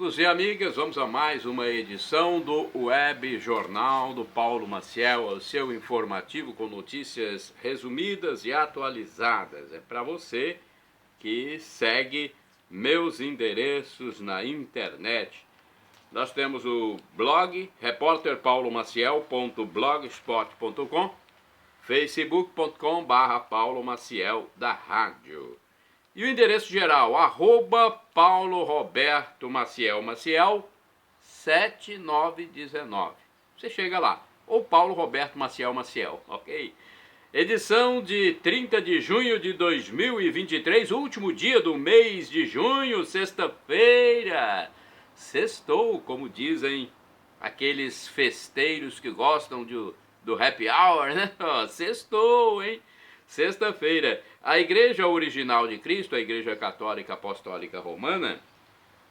amigos e amigas, vamos a mais uma edição do Web Jornal do Paulo Maciel, o seu informativo com notícias resumidas e atualizadas. É para você que segue meus endereços na internet. Nós temos o blog repórterpaulomaciel.blogspot.com, facebook.com/Paulo Maciel da Rádio. E o endereço geral, @Paulo Roberto Maciel, 7919. Você chega lá, ou Paulo Roberto Maciel, ok? Edição de 30 de junho de 2023, último dia do mês de junho, sexta-feira. Sextou, como dizem aqueles festeiros que gostam do happy hour, né? Sextou, hein? Sexta-feira. A Igreja Original de Cristo, a Igreja Católica Apostólica Romana,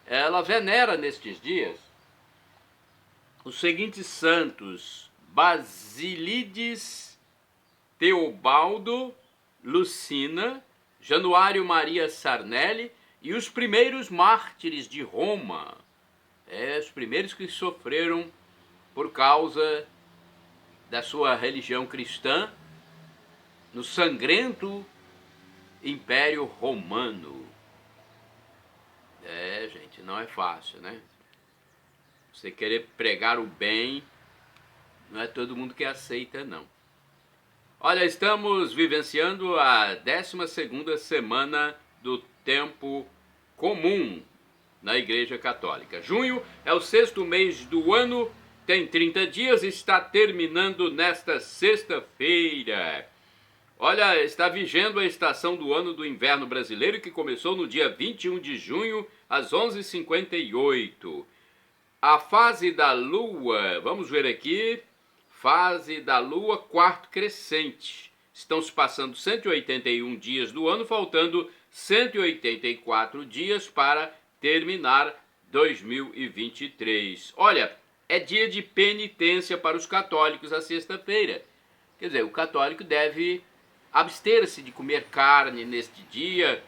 ela venera nestes dias os seguintes santos: Basílides, Teobaldo, Lucina, Januário Maria Sarnelli e os primeiros mártires de Roma. Os primeiros que sofreram por causa da sua religião cristã no sangrento Império Romano. Gente, não é fácil, né? Você querer pregar o bem, não é todo mundo que aceita, não. Olha, estamos vivenciando a 12ª semana do tempo comum na Igreja Católica. Junho é o 6º mês do ano, tem 30 dias e está terminando nesta sexta-feira. Olha, está vigendo a estação do ano do inverno brasileiro, que começou no dia 21 de junho, às 11h58. A fase da Lua, vamos ver aqui, fase da Lua, quarto crescente. Estão se passando 181 dias do ano, faltando 184 dias para terminar 2023. Olha, é dia de penitência para os católicos a sexta-feira. Quer dizer, o católico deve abster-se de comer carne neste dia,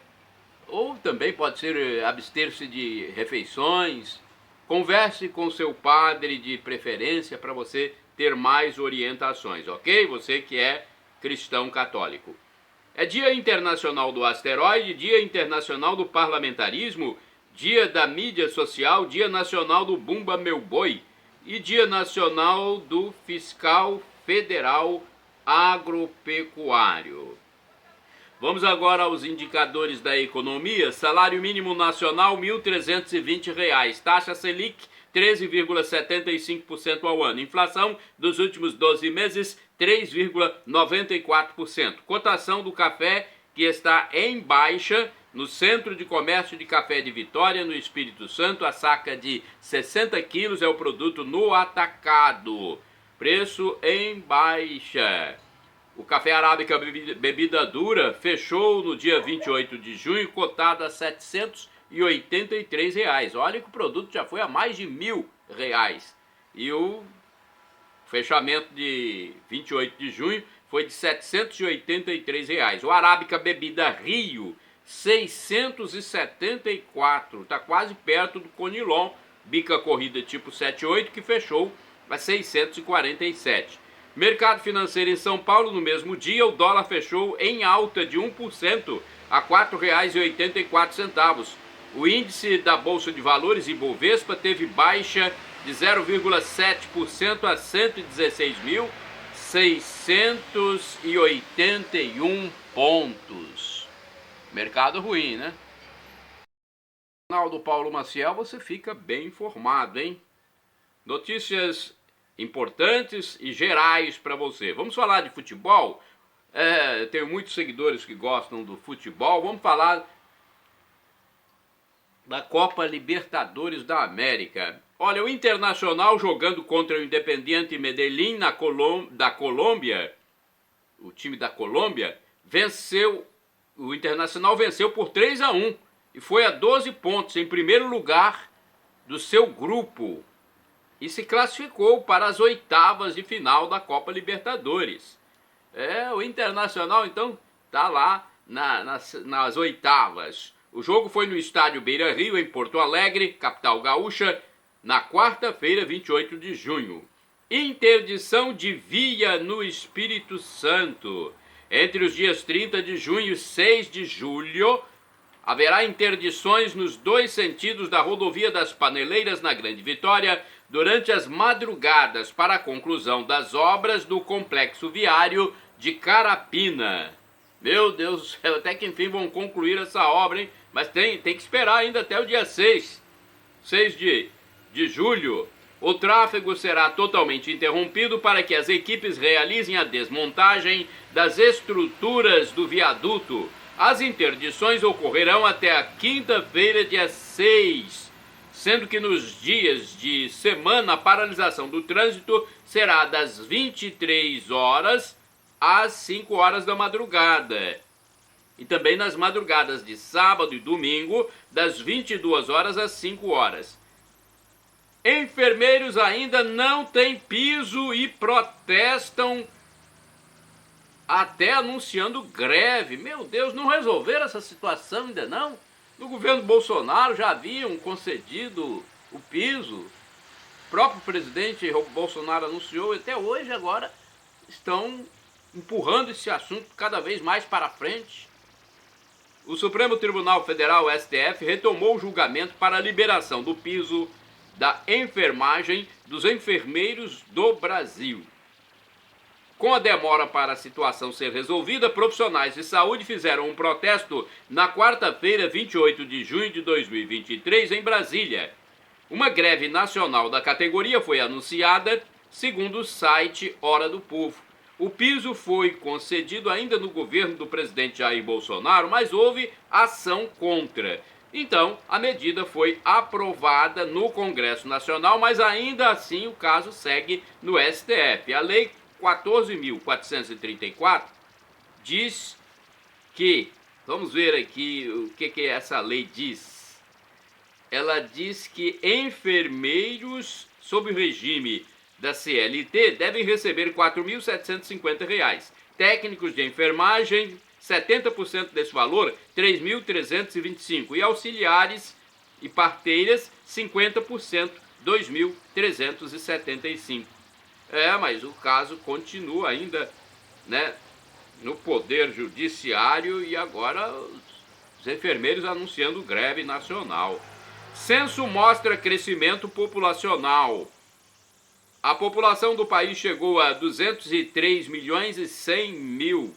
ou também pode ser abster-se de refeições. Converse com seu padre de preferência para você ter mais orientações, ok? Você que é cristão católico. É Dia Internacional do Asteroide, Dia Internacional do Parlamentarismo, Dia da Mídia Social, Dia Nacional do Bumba Meu Boi e Dia Nacional do Fiscal Federal Agropecuário. Vamos agora aos indicadores da economia. Salário mínimo nacional R$ 1.320, taxa Selic 13,75% ao ano, inflação dos últimos 12 meses 3,94%. Cotação do café que está em baixa no Centro de Comércio de Café de Vitória, no Espírito Santo. A saca de 60 quilos é o produto no atacado. Preço em baixa. O café arábica bebida dura fechou no dia 28 de junho, cotado a R$ 783. Olha que o produto já foi a mais de R$ 1.000. E o fechamento de 28 de junho foi de R$ 783. O arábica bebida Rio, 674. Está quase perto do Conilon, bica corrida tipo 78, que fechou a 647. Mercado financeiro em São Paulo, no mesmo dia, o dólar fechou em alta de 1% a R$ 4,84. O índice da Bolsa de Valores, Ibovespa, teve baixa de 0,7% a 116.681 pontos. Mercado ruim, né? No canal do Paulo Maciel você fica bem informado, hein? Notícias importantes e gerais para você. Vamos falar de futebol? Tenho muitos seguidores que gostam do futebol. Vamos falar da Copa Libertadores da América. Olha, o Internacional jogando contra o Independiente Medellín da Colômbia, o time da Colômbia, venceu. O Internacional venceu por 3-1 e foi a 12 pontos em primeiro lugar do seu grupo. E se classificou para as oitavas de final da Copa Libertadores. O Internacional, então, está lá nas oitavas. O jogo foi no estádio Beira-Rio, em Porto Alegre, capital gaúcha, na quarta-feira, 28 de junho. Interdição de via no Espírito Santo. Entre os dias 30 de junho e 6 de julho, haverá interdições nos dois sentidos da rodovia das Paneleiras na Grande Vitória durante as madrugadas para a conclusão das obras do complexo viário de Carapina. Meu Deus do céu, até que enfim vão concluir essa obra, hein? Mas tem que esperar ainda até o dia 6 de julho. O tráfego será totalmente interrompido para que as equipes realizem a desmontagem das estruturas do viaduto. As interdições ocorrerão até a quinta-feira, dia 6, sendo que nos dias de semana a paralisação do trânsito será das 23 horas às 5 horas da madrugada. E também nas madrugadas de sábado e domingo, das 22 horas às 5 horas. Enfermeiros ainda não têm piso e protestam até anunciando greve. Meu Deus, não resolveram essa situação ainda não? No governo Bolsonaro já haviam concedido o piso. O próprio presidente Bolsonaro anunciou e até hoje agora estão empurrando esse assunto cada vez mais para frente. O Supremo Tribunal Federal, STF, retomou o julgamento para a liberação do piso da enfermagem dos enfermeiros do Brasil. Com a demora para a situação ser resolvida, profissionais de saúde fizeram um protesto na quarta-feira, 28 de junho de 2023, em Brasília. Uma greve nacional da categoria foi anunciada, segundo o site Hora do Povo. O piso foi concedido ainda no governo do presidente Jair Bolsonaro, mas houve ação contra. Então, a medida foi aprovada no Congresso Nacional, mas ainda assim o caso segue no STF. A Lei 14.434 diz que, vamos ver aqui o que essa lei diz. Ela diz que enfermeiros sob o regime da CLT devem receber R$ 4.750. Técnicos de enfermagem, 70% desse valor, R$ 3.325. E auxiliares e parteiras, 50%, R$ 2.375. Mas o caso continua ainda, né, no Poder Judiciário e agora os enfermeiros anunciando greve nacional. Censo mostra crescimento populacional. A população do país chegou a 203 milhões e 100 mil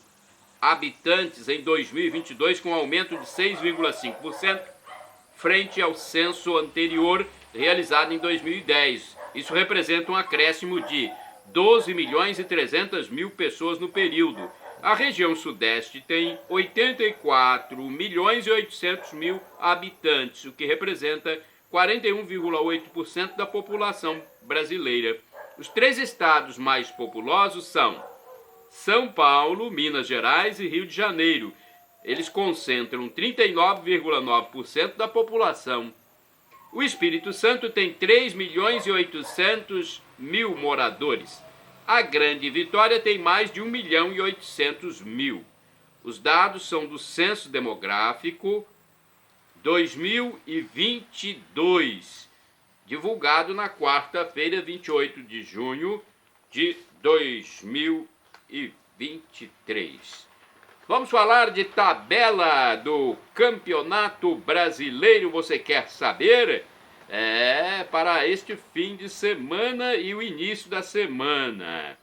habitantes em 2022, com um aumento de 6,5% frente ao censo anterior realizado em 2010. Isso representa um acréscimo de 12 milhões e 300 mil pessoas no período. A região sudeste tem 84 milhões e 800 mil habitantes, o que representa 41,8% da população brasileira. Os três estados mais populosos são São Paulo, Minas Gerais e Rio de Janeiro. Eles concentram 39,9% da população. O Espírito Santo tem 3 milhões e 800 mil moradores. A Grande Vitória tem mais de 1 milhão e 800 mil. Os dados são do Censo Demográfico 2022, divulgado na quarta-feira, 28 de junho de 2023. Vamos falar de tabela do Campeonato Brasileiro, você quer saber? Para este fim de semana e o início da semana.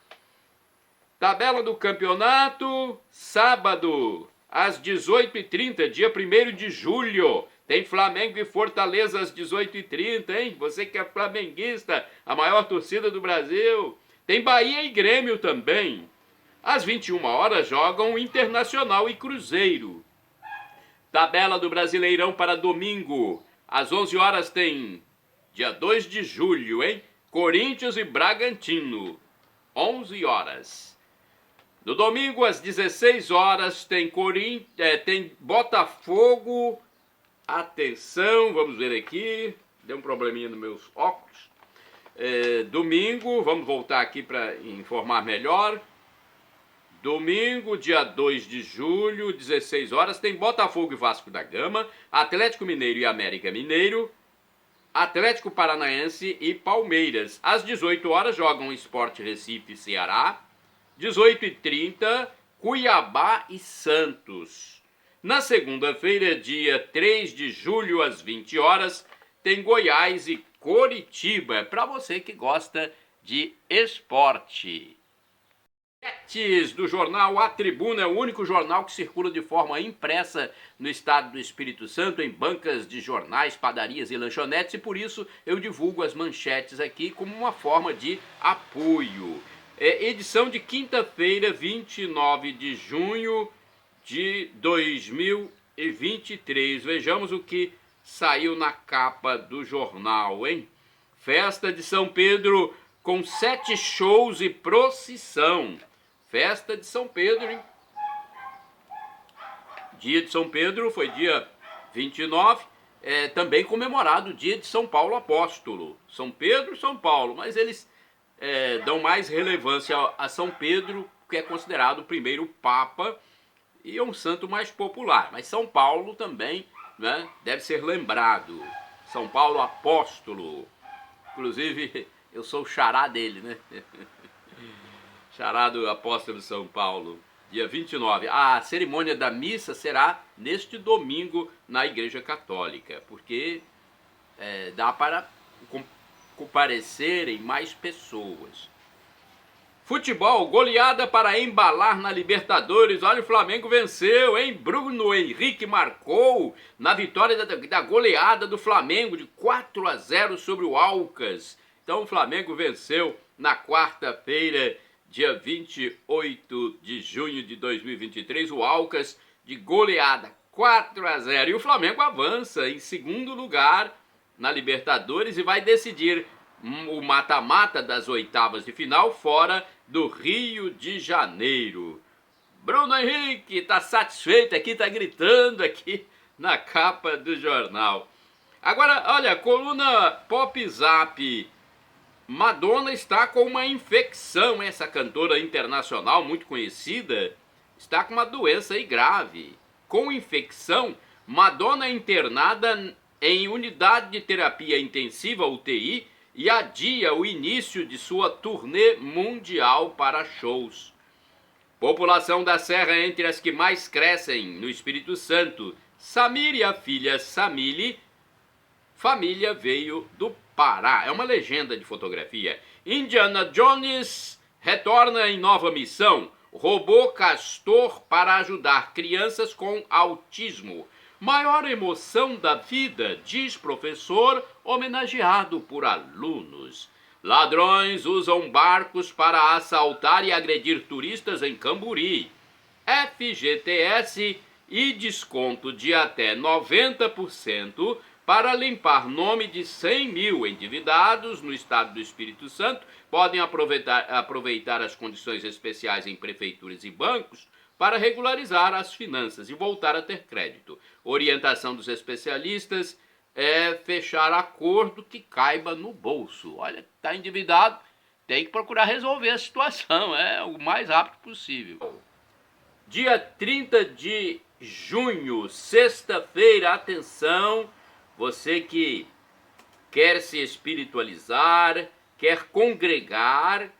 Tabela do campeonato, sábado, às 18h30, dia 1º de julho. Tem Flamengo e Fortaleza às 18h30, hein? Você que é flamenguista, a maior torcida do Brasil. Tem Bahia e Grêmio também. Às 21 horas jogam Internacional e Cruzeiro. Tabela do Brasileirão para domingo. Às 11 horas tem, dia 2 de julho, hein? Corinthians e Bragantino. 11 horas. No domingo, às 16 horas, tem Botafogo. Atenção, vamos ver aqui. Deu um probleminha nos meus óculos. Domingo, vamos voltar aqui para informar melhor. Domingo, dia 2 de julho, 16 horas, tem Botafogo e Vasco da Gama, Atlético Mineiro e América Mineiro, Atlético Paranaense e Palmeiras. Às 18 horas jogam Sport Recife e Ceará. 18h30, Cuiabá e Santos. Na segunda-feira, dia 3 de julho, às 20 horas, tem Goiás e Coritiba, para você que gosta de esporte. Manchetes do jornal A Tribuna é o único jornal que circula de forma impressa no estado do Espírito Santo, em bancas de jornais, padarias e lanchonetes, e por isso eu divulgo as manchetes aqui como uma forma de apoio. Edição de quinta-feira, 29 de junho de 2023. Vejamos o que saiu na capa do jornal, hein? Festa de São Pedro com 7 shows e procissão. Festa de São Pedro, hein? Dia de São Pedro foi dia 29, também comemorado o dia de São Paulo Apóstolo. São Pedro e São Paulo, mas eles dão mais relevância a São Pedro, que é considerado o primeiro Papa e é um santo mais popular. Mas São Paulo também, né, deve ser lembrado. São Paulo Apóstolo. Inclusive, eu sou o xará dele, né? Xará do Apóstolo de São Paulo, dia 29. A cerimônia da missa será neste domingo na Igreja Católica, porque dá para comparecerem mais pessoas. Futebol, goleada para embalar na Libertadores. Olha, o Flamengo venceu, hein? Bruno Henrique marcou na vitória da goleada do Flamengo de 4-0 sobre o Alcas. Então o Flamengo venceu na quarta-feira, dia 28 de junho de 2023, o Alcas de goleada 4-0. E o Flamengo avança em segundo lugar na Libertadores e vai decidir o mata-mata das oitavas de final fora do Rio de Janeiro. Bruno Henrique está satisfeito aqui, está gritando aqui na capa do jornal. Agora, olha, coluna Pop Zap. Madonna está com uma infecção, essa cantora internacional muito conhecida, está com uma doença aí grave. Com infecção, Madonna é internada em unidade de terapia intensiva, UTI, e adia o início de sua turnê mundial para shows. População da Serra entre as que mais crescem no Espírito Santo. Samir e a filha Samile, família veio do Pará. É uma legenda de fotografia. Indiana Jones retorna em nova missão. Robô Castor para ajudar crianças com autismo. Maior emoção da vida, diz professor, homenageado por alunos. Ladrões usam barcos para assaltar e agredir turistas em Camburi. FGTS e desconto de até 90% para limpar nome de 100 mil endividados no estado do Espírito Santo. Podem aproveitar as condições especiais em prefeituras e bancos para regularizar as finanças e voltar a ter crédito. Orientação dos especialistas é fechar acordo que caiba no bolso. Olha, está endividado, tem que procurar resolver a situação, o mais rápido possível. Dia 30 de junho, sexta-feira, atenção, você que quer se espiritualizar, quer congregar.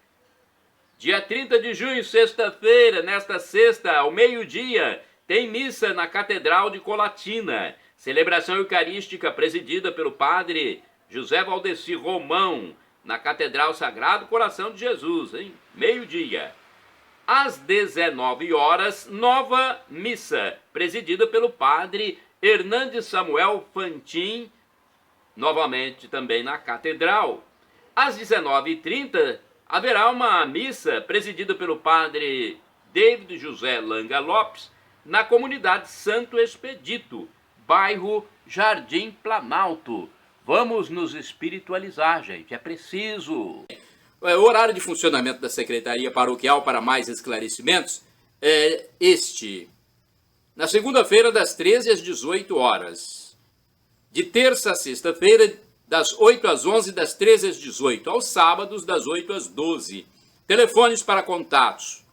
Dia 30 de junho, sexta-feira, nesta sexta, ao meio-dia, tem missa na Catedral de Colatina. Celebração eucarística presidida pelo padre José Valdeci Romão, na Catedral Sagrado Coração de Jesus, hein? Meio-dia. Às 19 horas, nova missa, presidida pelo padre Hernandes Samuel Fantin, novamente também na Catedral. Às 19h30, haverá uma missa presidida pelo padre David José Langa Lopes, na comunidade Santo Expedito, bairro Jardim Planalto. Vamos nos espiritualizar, gente, é preciso. O horário de funcionamento da Secretaria Paroquial, para mais esclarecimentos, é este. Na segunda-feira, das 13 às 18 horas. De terça a sexta-feira, das 8 às 11, das 13 às 18. Aos sábados, das 8 às 12. Telefones para contatos.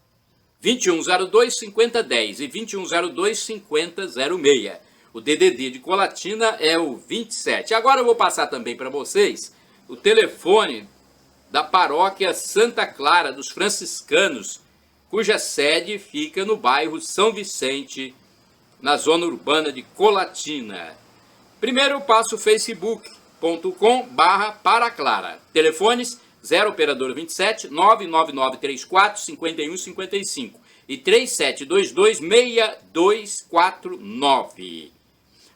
2102-5010 e 2102-5006. O DDD de Colatina é o 27. Agora eu vou passar também para vocês o telefone da paróquia Santa Clara dos Franciscanos, cuja sede fica no bairro São Vicente, na zona urbana de Colatina. Primeiro eu passo o facebook.com/Paraclara. Telefones 0 operador 27 99934 5155 e 3722-6249.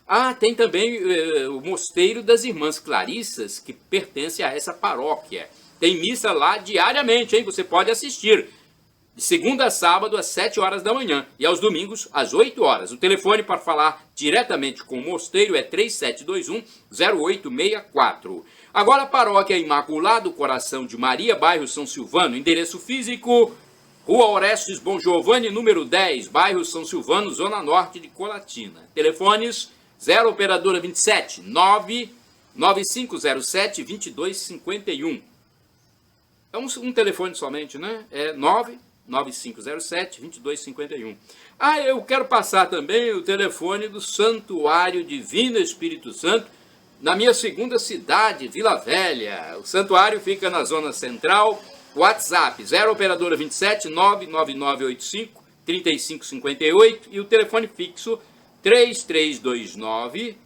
Ah, tem também o Mosteiro das Irmãs Clarissas, que pertence a essa paróquia. Tem missa lá diariamente, hein? Você pode assistir. De segunda a sábado, às 7 horas da manhã. E aos domingos, às 8 horas. O telefone para falar diretamente com o mosteiro é 3721-0864. Agora, a paróquia Imaculado Coração de Maria, bairro São Silvano. Endereço físico, Rua Orestes Bom Giovanni, número 10, bairro São Silvano, zona norte de Colatina. Telefones 0 operadora 27 99507 2251. É um telefone somente, né? É 99507-2251. Ah, eu quero passar também o telefone do Santuário Divino Espírito Santo, na minha segunda cidade, Vila Velha. O santuário fica na zona central. WhatsApp 0 operadora 27 99985 3558 e o telefone fixo 3329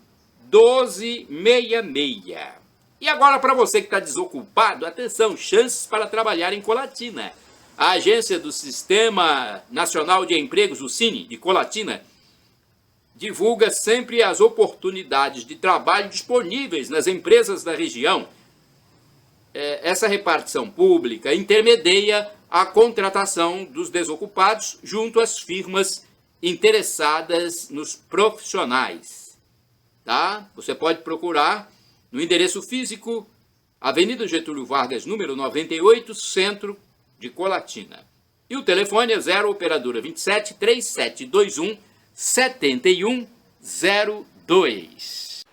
1266. E agora, para você que está desocupado, atenção, chances para trabalhar em Colatina. A agência do Sistema Nacional de Empregos, o SINE, de Colatina, divulga sempre as oportunidades de trabalho disponíveis nas empresas da região. Essa repartição pública intermedia a contratação dos desocupados junto às firmas interessadas nos profissionais. Tá? Você pode procurar no endereço físico, Avenida Getúlio Vargas, número 98, centro de Colatina. E o telefone é 0 operadora 27 3721 7102.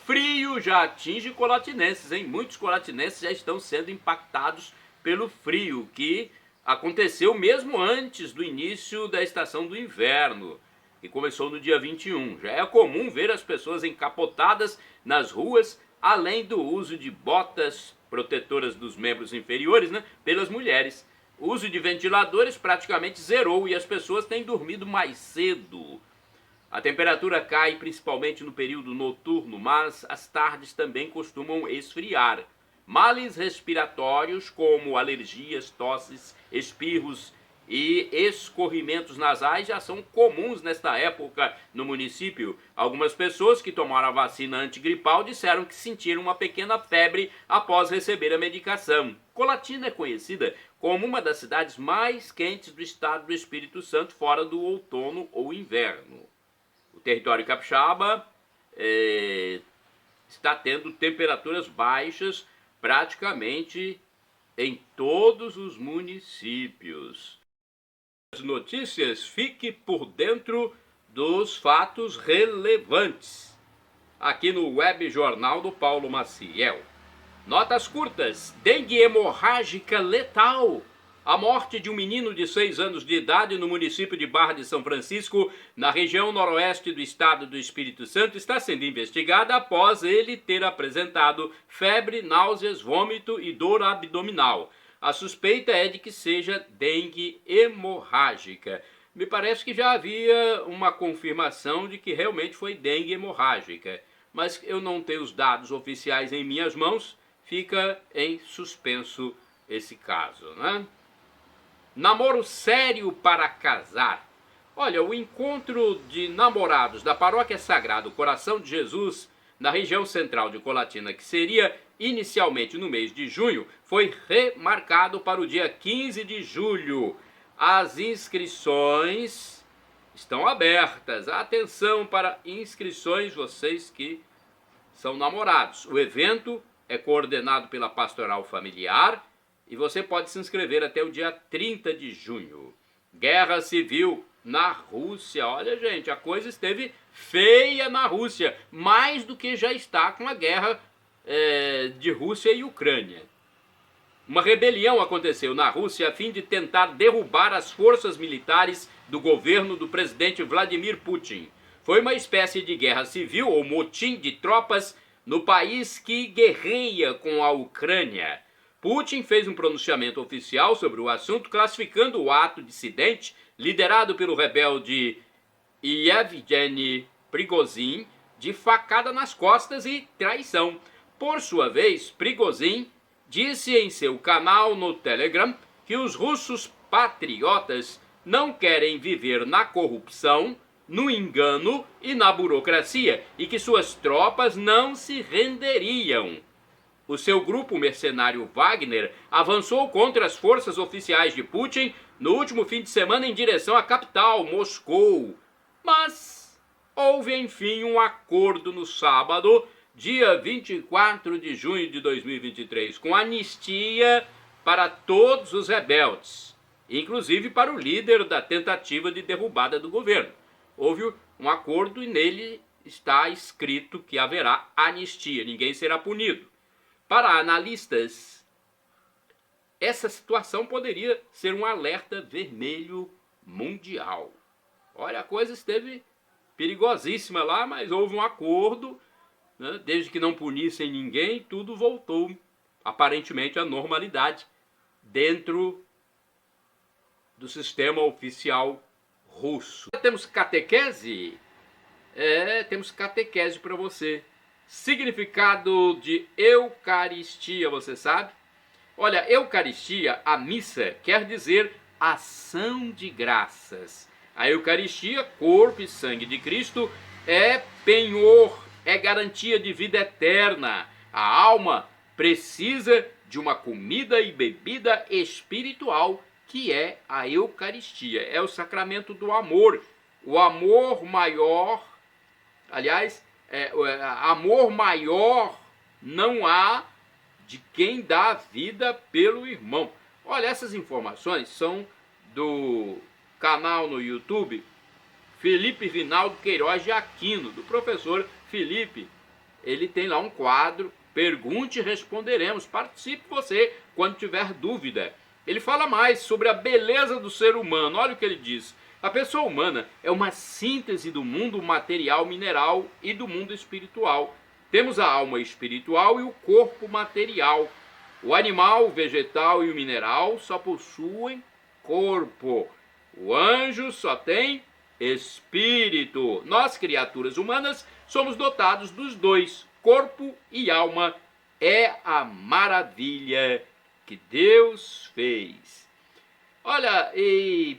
Frio já atinge colatinenses, hein? Muitos colatinenses já estão sendo impactados pelo frio, que aconteceu mesmo antes do início da estação do inverno, que começou no dia 21. Já é comum ver as pessoas encapotadas nas ruas, além do uso de botas protetoras dos membros inferiores, né, pelas mulheres. O uso de ventiladores praticamente zerou e as pessoas têm dormido mais cedo. A temperatura cai principalmente no período noturno, mas as tardes também costumam esfriar. Males respiratórios como alergias, tosses, espirros e escorrimentos nasais já são comuns nesta época no município. Algumas pessoas que tomaram a vacina antigripal disseram que sentiram uma pequena febre após receber a medicação. Colatina é conhecida como uma das cidades mais quentes do estado do Espírito Santo, fora do outono ou inverno. O território capixaba está tendo temperaturas baixas praticamente em todos os municípios. As notícias, fique por dentro dos fatos relevantes. Aqui no Web Jornal do Paulo Maciel. Notas curtas: dengue hemorrágica letal. A morte de um menino de 6 anos de idade no município de Barra de São Francisco, na região noroeste do estado do Espírito Santo, está sendo investigada após ele ter apresentado febre, náuseas, vômito e dor abdominal. A suspeita é de que seja dengue hemorrágica. Me parece que já havia uma confirmação de que realmente foi dengue hemorrágica, mas eu não tenho os dados oficiais em minhas mãos, fica em suspenso esse caso, né? Namoro sério para casar. Olha, o encontro de namorados da Paróquia Sagrado Coração de Jesus, na região central de Colatina, que seria inicialmente no mês de junho, foi remarcado para o dia 15 de julho. As inscrições estão abertas. Atenção para inscrições, vocês que são namorados. O evento é coordenado pela Pastoral Familiar e você pode se inscrever até o dia 30 de junho. Guerra civil na Rússia. Olha, gente, a coisa esteve feia na Rússia, mais do que já está com a guerra de Rússia e Ucrânia. Uma rebelião aconteceu na Rússia a fim de tentar derrubar as forças militares do governo do presidente Vladimir Putin. Foi uma espécie de guerra civil ou motim de tropas no país que guerreia com a Ucrânia. Putin fez um pronunciamento oficial sobre o assunto, classificando o ato dissidente liderado pelo rebelde Yevgeny Prigozhin de facada nas costas e traição. Por sua vez, Prigozhin disse em seu canal no Telegram que os russos patriotas não querem viver na corrupção, no engano e na burocracia, e que suas tropas não se renderiam. O seu grupo mercenário Wagner avançou contra as forças oficiais de Putin no último fim de semana em direção à capital, Moscou. Mas houve enfim um acordo no sábado, dia 24 de junho de 2023, com anistia para todos os rebeldes, inclusive para o líder da tentativa de derrubada do governo. Houve um acordo e nele está escrito que haverá anistia, ninguém será punido. Para analistas, essa situação poderia ser um alerta vermelho mundial. Olha, a coisa esteve perigosíssima lá, mas houve um acordo, né? Desde que não punissem ninguém, tudo voltou aparentemente à normalidade dentro do sistema oficial russo. Temos catequese? Temos catequese para você. Significado de Eucaristia, você sabe? Olha, Eucaristia, a missa, quer dizer ação de graças. A Eucaristia, corpo e sangue de Cristo, é penhor, é garantia de vida eterna. A alma precisa de uma comida e bebida espiritual, que é a Eucaristia. É o sacramento do amor. O amor maior, aliás, amor maior não há de quem dá a vida pelo irmão. Olha, essas informações são do canal no YouTube Felipe Vinaldo Queiroz de Aquino, do professor Felipe. Ele tem lá um quadro, Pergunte e Responderemos. Participe você quando tiver dúvida. Ele fala mais sobre a beleza do ser humano. Olha o que ele diz. A pessoa humana é uma síntese do mundo material, mineral e do mundo espiritual. Temos a alma espiritual e o corpo material. O animal, o vegetal e o mineral só possuem corpo. O anjo só tem espírito. Nós, criaturas humanas, somos dotados dos dois, corpo e alma. É a maravilha que Deus fez. Olha, e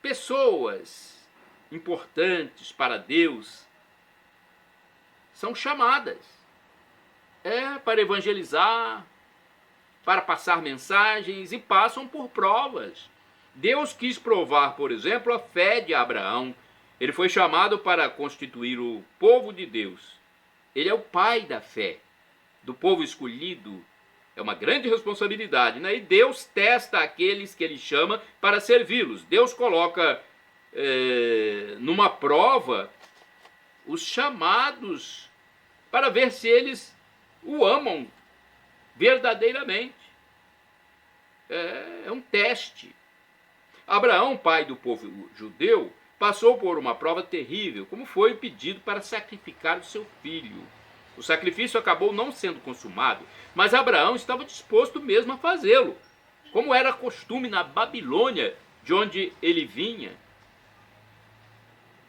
pessoas importantes para Deus são chamadas para evangelizar, para passar mensagens, e passam por provas. Deus quis provar, por exemplo, a fé de Abraão. Ele foi chamado para constituir o povo de Deus. Ele é o pai da fé, do povo escolhido. É uma grande responsabilidade, né? E Deus testa aqueles que Ele chama para servi-los. Deus coloca numa prova os chamados para ver se eles o amam verdadeiramente. É um teste. Abraão, pai do povo judeu, passou por uma prova terrível, como foi o pedido para sacrificar o seu filho. O sacrifício acabou não sendo consumado, mas Abraão estava disposto mesmo a fazê-lo, como era costume na Babilônia, de onde ele vinha.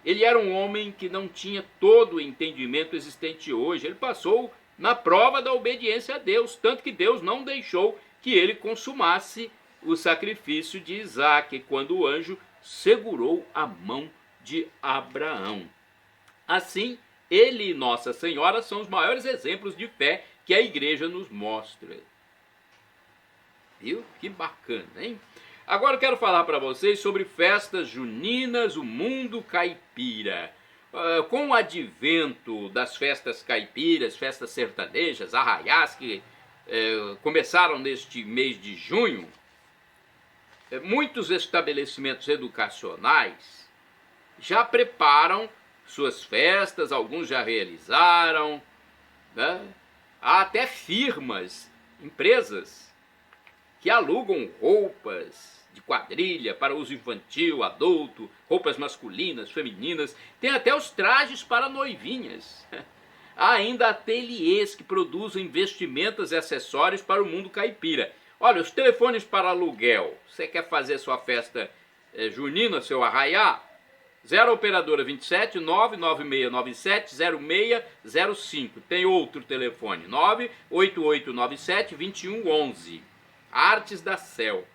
Ele era um homem que não tinha todo o entendimento existente hoje. Ele passou na prova da obediência a Deus, tanto que Deus não deixou que ele consumasse o sacrifício de Isaque, quando o anjo segurou a mão de Abraão. Assim, ele e Nossa Senhora são os maiores exemplos de fé que a igreja nos mostra. Viu? Que bacana, hein? Agora eu quero falar para vocês sobre festas juninas, o mundo caipira. Com o advento das festas caipiras, festas sertanejas, arraiás, que começaram neste mês de junho, muitos estabelecimentos educacionais já preparam suas festas, alguns já realizaram, né? Há até firmas, empresas que alugam roupas de quadrilha para uso infantil, adulto, roupas masculinas, femininas, tem até os trajes para noivinhas. Há ainda ateliês que produzem vestimentas e acessórios para o mundo caipira. Olha, os telefones para aluguel. Você quer fazer sua festa junina, seu arraiá? 0 operadora 27 99697 0605. Tem outro telefone, 98897 2111. Artes da Cel.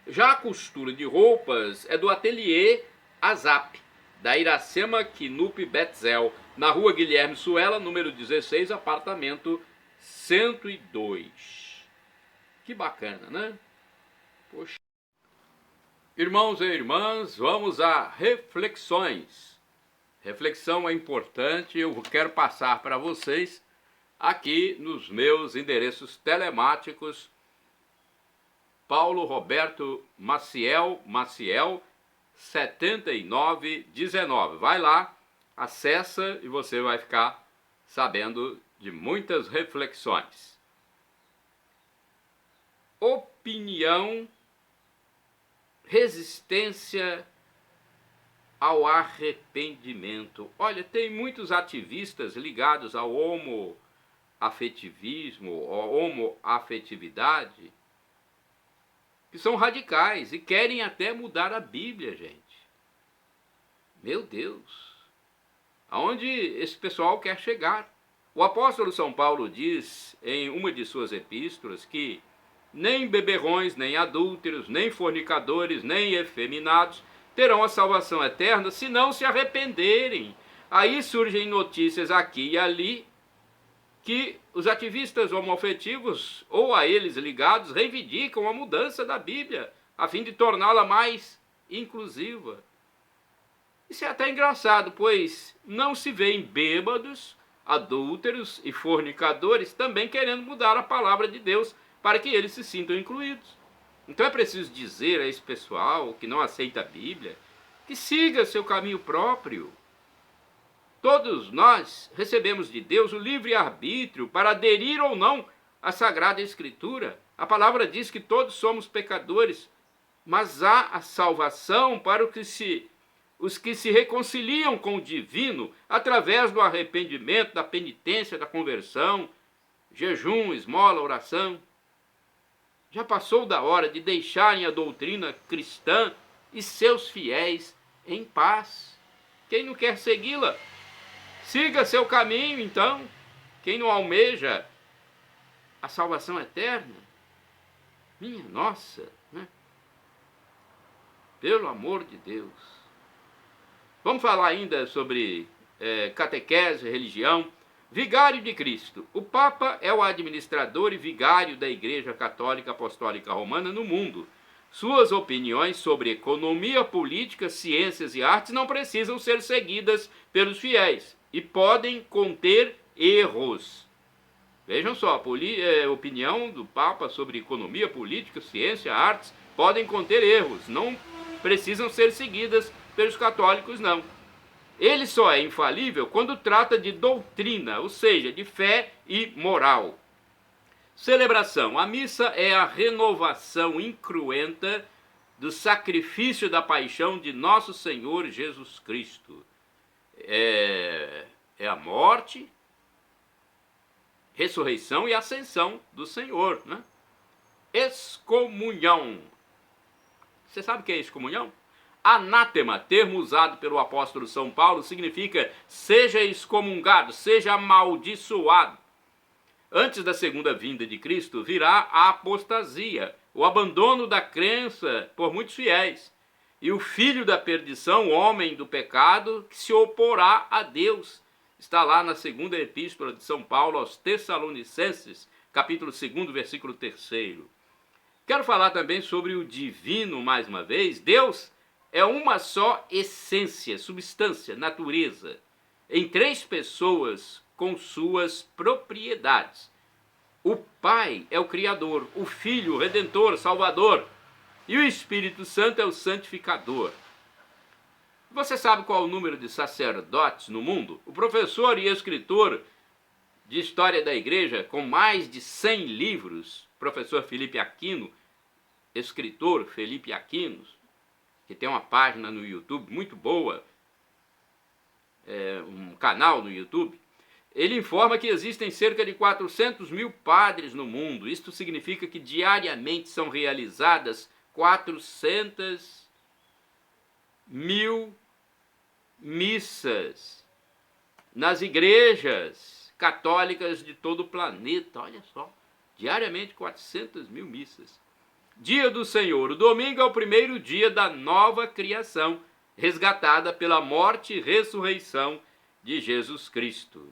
Já a costura de roupas é do ateliê Azap, da Iracema Quinup Betzel, na rua Guilherme Suela, número 16, apartamento 102. Que bacana, né? Poxa. Irmãos e irmãs, vamos a reflexões. Reflexão é importante, eu quero passar para vocês aqui nos meus endereços telemáticos. Paulo Roberto Maciel 7919. Vai lá, acessa e você vai ficar sabendo de muitas reflexões. Opinião, resistência ao arrependimento. Olha, tem muitos ativistas ligados ao homoafetivismo, ou homoafetividade, que são radicais e querem até mudar a Bíblia, gente. Meu Deus! Aonde esse pessoal quer chegar? O apóstolo São Paulo diz em uma de suas epístolas que nem beberrões, nem adúlteros, nem fornicadores, nem efeminados terão a salvação eterna se não se arrependerem. Aí surgem notícias aqui e ali que os ativistas homoafetivos, ou a eles ligados, reivindicam a mudança da Bíblia, a fim de torná-la mais inclusiva. Isso é até engraçado, pois não se vêem bêbados, adúlteros e fornicadores também querendo mudar a palavra de Deus para que eles se sintam incluídos. Então é preciso dizer a esse pessoal que não aceita a Bíblia que siga seu caminho próprio. Todos nós recebemos de Deus o livre-arbítrio para aderir ou não à Sagrada Escritura. A palavra diz que todos somos pecadores, mas há a salvação para os que se reconciliam com o divino através do arrependimento, da penitência, da conversão, jejum, esmola, oração. Já passou da hora de deixarem a doutrina cristã e seus fiéis em paz. Quem não quer segui-la, siga seu caminho, então. Quem não almeja a salvação eterna, minha nossa, né? Pelo amor de Deus. Vamos falar ainda sobre catequese, religião. Vigário de Cristo. O Papa é o administrador e vigário da Igreja Católica Apostólica Romana no mundo. Suas opiniões sobre economia, política, ciências e artes não precisam ser seguidas pelos fiéis e podem conter erros. Vejam só, a opinião do Papa sobre economia, política, ciência, artes podem conter erros, não precisam ser seguidas pelos católicos, não. Ele só é infalível quando trata de doutrina, ou seja, de fé e moral. Celebração. A missa é a renovação incruenta do sacrifício da paixão de nosso Senhor Jesus Cristo. É a morte, ressurreição e ascensão do Senhor, né? Excomunhão. Você sabe o que é excomunhão? Anátema, termo usado pelo apóstolo São Paulo, significa seja excomungado, seja amaldiçoado. Antes da segunda vinda de Cristo virá a apostasia, o abandono da crença por muitos fiéis, e o filho da perdição, o homem do pecado, que se oporá a Deus. Está lá na segunda epístola de São Paulo aos Tessalonicenses, capítulo 2, versículo 3. Quero falar também sobre o divino mais uma vez. Deus é uma só essência, substância, natureza, em três pessoas com suas propriedades. O Pai é o Criador, o Filho, o Redentor, Salvador, e o Espírito Santo é o Santificador. Você sabe qual é o número de sacerdotes no mundo? O professor e escritor de História da Igreja, com mais de 100 livros, professor Felipe Aquino, escritor Felipe Aquinos, que tem uma página no YouTube muito boa, um canal no YouTube, ele informa que existem cerca de 400 mil padres no mundo. Isto significa que diariamente são realizadas 400 mil missas nas igrejas católicas de todo o planeta. Olha só, diariamente 400 mil missas. Dia do Senhor. O domingo é o primeiro dia da nova criação, resgatada pela morte e ressurreição de Jesus Cristo.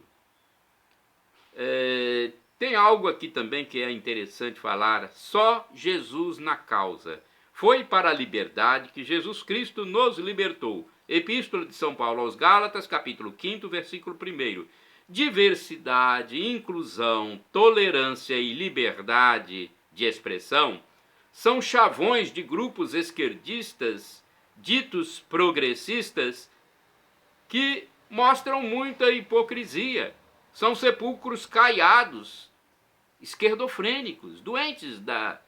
Tem algo aqui também que é interessante falar. Só Jesus na causa. Foi para a liberdade que Jesus Cristo nos libertou. Epístola de São Paulo aos Gálatas, capítulo 5, versículo 1. Diversidade, inclusão, tolerância e liberdade de expressão são chavões de grupos esquerdistas, ditos progressistas, que mostram muita hipocrisia. São sepulcros caiados, esquerdofrênicos, doentes da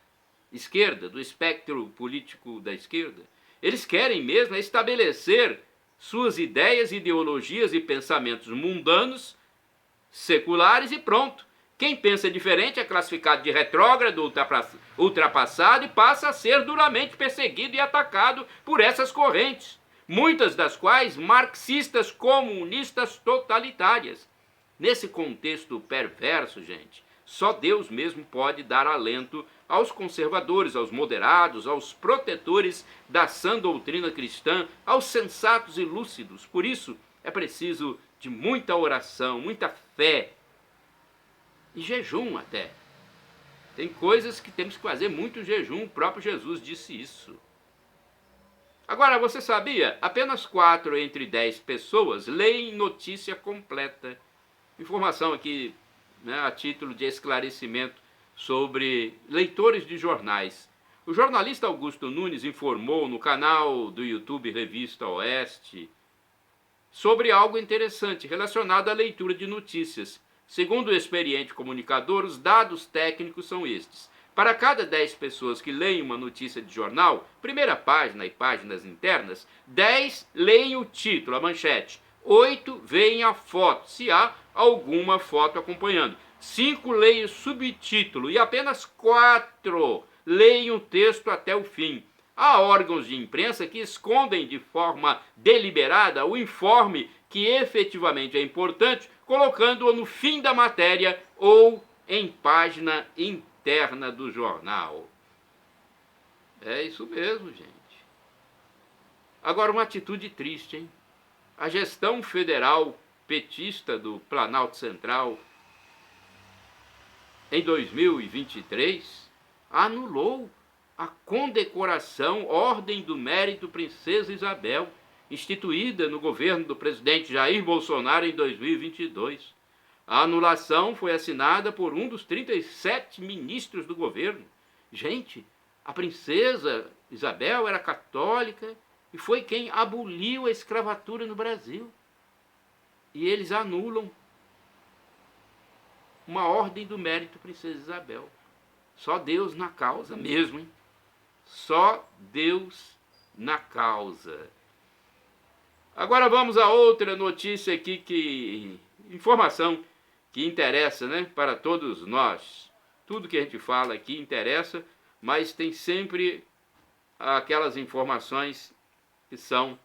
esquerda, do espectro político da esquerda. Eles querem mesmo estabelecer suas ideias, ideologias e pensamentos mundanos, seculares e pronto. Quem pensa diferente é classificado de retrógrado, ultrapassado e passa a ser duramente perseguido e atacado por essas correntes, muitas das quais marxistas, comunistas, totalitárias. Nesse contexto perverso, gente, só Deus mesmo pode dar alento aos conservadores, aos moderados, aos protetores da sã doutrina cristã, aos sensatos e lúcidos. Por isso, é preciso de muita oração, muita fé e jejum até. Tem coisas que temos que fazer muito jejum, o próprio Jesus disse isso. Agora, você sabia? Apenas 4 entre 10 pessoas leem notícia completa. Informação aqui, né, a título de esclarecimento sobre leitores de jornais. O jornalista Augusto Nunes informou no canal do YouTube Revista Oeste sobre algo interessante relacionado à leitura de notícias. Segundo o experiente comunicador, os dados técnicos são estes. Para cada 10 pessoas que leem uma notícia de jornal, primeira página e páginas internas, 10 leem o título, a manchete. 8 veem a foto, se há alguma foto acompanhando. 5 leem o subtítulo e apenas 4 leem o texto até o fim. Há órgãos de imprensa que escondem de forma deliberada o informe que efetivamente é importante, colocando-o no fim da matéria ou em página interna do jornal. É isso mesmo, gente. Agora, uma atitude triste, hein? A gestão federal petista do Planalto Central, em 2023, anulou a condecoração Ordem do Mérito Princesa Isabel, instituída no governo do presidente Jair Bolsonaro em 2022. A anulação foi assinada por um dos 37 ministros do governo. Gente, a princesa Isabel era católica e foi quem aboliu a escravatura no Brasil. E eles anulam uma Ordem do Mérito Princesa Isabel. Só Deus na causa mesmo, hein? Só Deus na causa. Agora vamos a outra notícia aqui, informação que interessa, né, para todos nós. Tudo que a gente fala aqui interessa, mas tem sempre aquelas informações que são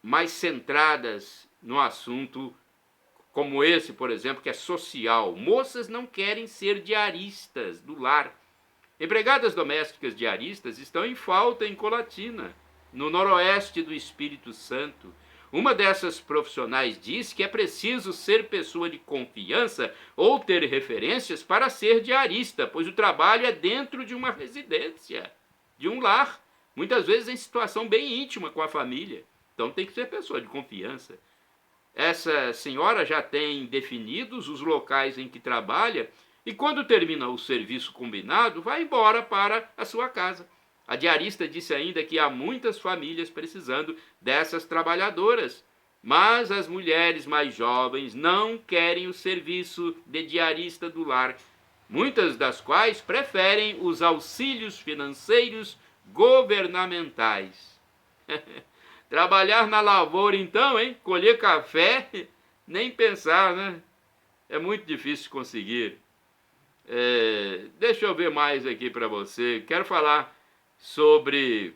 mais centradas no assunto, como esse, por exemplo, que é social. Moças não querem ser diaristas do lar. Empregadas domésticas diaristas estão em falta em Colatina, no noroeste do Espírito Santo. Uma dessas profissionais diz que é preciso ser pessoa de confiança ou ter referências para ser diarista, pois o trabalho é dentro de uma residência, de um lar, muitas vezes em situação bem íntima com a família. Então tem que ser pessoa de confiança. Essa senhora já tem definidos os locais em que trabalha e quando termina o serviço combinado, vai embora para a sua casa. A diarista disse ainda que há muitas famílias precisando dessas trabalhadoras, mas as mulheres mais jovens não querem o serviço de diarista do lar. muitas das quais preferem os auxílios financeiros governamentais. Trabalhar na lavoura então, hein? Colher café, nem pensar, né? É muito difícil conseguir. Deixa eu ver mais aqui para você. Quero falar sobre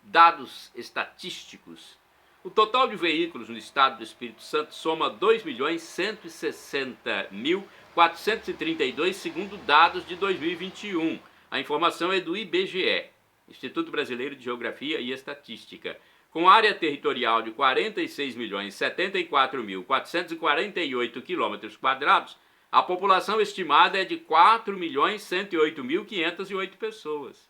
dados estatísticos. O total de veículos no estado do Espírito Santo soma 2.160.432, segundo dados de 2021. A informação é do IBGE, Instituto Brasileiro de Geografia e Estatística. Com área territorial de 46.074.448 km², a população estimada é de 4.108.508 pessoas.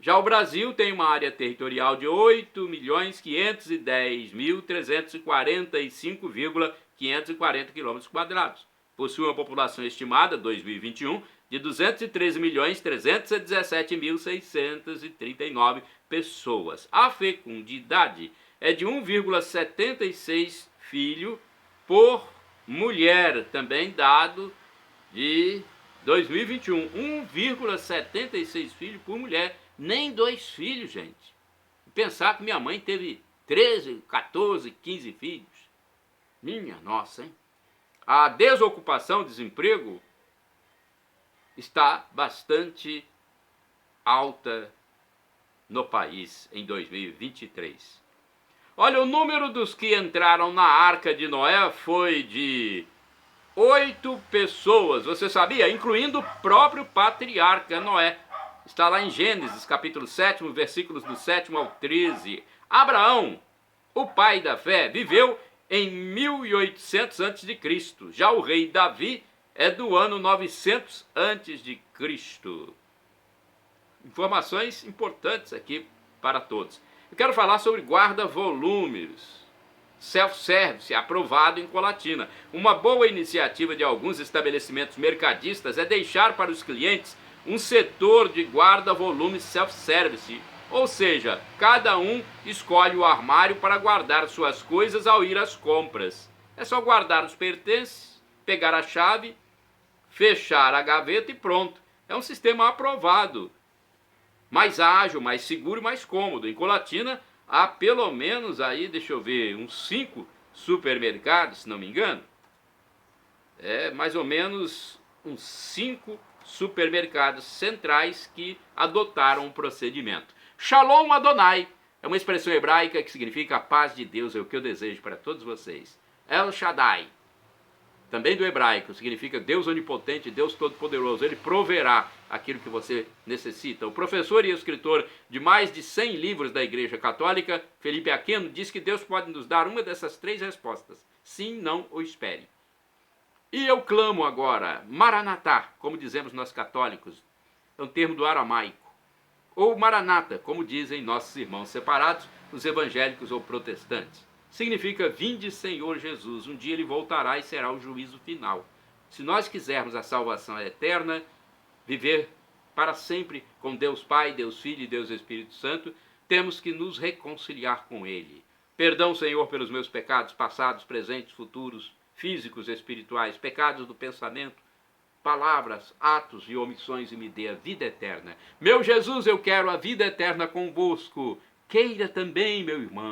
Já o Brasil tem uma área territorial de 8.510.345,540 km². Possui uma população estimada, 2021, de 213.317.639 pessoas. A fecundidade é de 1,76 filho por mulher, também dado de 2021. 1,76 filho por mulher. Nem 2 filhos, gente. Pensar que minha mãe teve 13, 14, 15 filhos. Minha nossa, hein? A desocupação, desemprego, está bastante alta no país em 2023. Olha, o número dos que entraram na Arca de Noé foi de 8 pessoas, você sabia? Incluindo o próprio patriarca Noé. Está lá em Gênesis, capítulo 7, versículos do 7 ao 13. Abraão, o pai da fé, viveu em 1800 a.C. Já o rei Davi é do ano 900 a.C. Informações importantes aqui para todos. Eu quero falar sobre guarda-volumes, self-service, aprovado em Colatina. Uma boa iniciativa de alguns estabelecimentos mercadistas é deixar para os clientes um setor de guarda-volumes self-service, ou seja, cada um escolhe o armário para guardar suas coisas ao ir às compras. É só guardar os pertences, pegar a chave, fechar a gaveta e pronto. É um sistema aprovado, mais ágil, mais seguro e mais cômodo. Em Colatina há pelo menos aí, deixa eu ver, uns 5 supermercados, se não me engano. Mais ou menos uns 5 supermercados centrais que adotaram o procedimento. Shalom Adonai é uma expressão hebraica que significa a paz de Deus, é o que eu desejo para todos vocês. El Shaddai, também do hebraico, significa Deus onipotente, Deus todo-poderoso. Ele proverá aquilo que você necessita. O professor e escritor de mais de 100 livros da Igreja Católica, Felipe Aquino, diz que Deus pode nos dar uma dessas 3 respostas: sim, não ou espere. E eu clamo agora, Maranatá, como dizemos nós católicos, é um termo do aramaico, ou Maranata, como dizem nossos irmãos separados, os evangélicos ou protestantes. Significa, vinde Senhor Jesus, um dia ele voltará e será o juízo final. Se nós quisermos a salvação eterna, viver para sempre com Deus Pai, Deus Filho e Deus Espírito Santo, temos que nos reconciliar com Ele. Perdão, Senhor, pelos meus pecados passados, presentes, futuros, físicos, espirituais, pecados do pensamento, palavras, atos e omissões, e me dê a vida eterna. Meu Jesus, eu quero a vida eterna convosco. Queira também, meu irmão.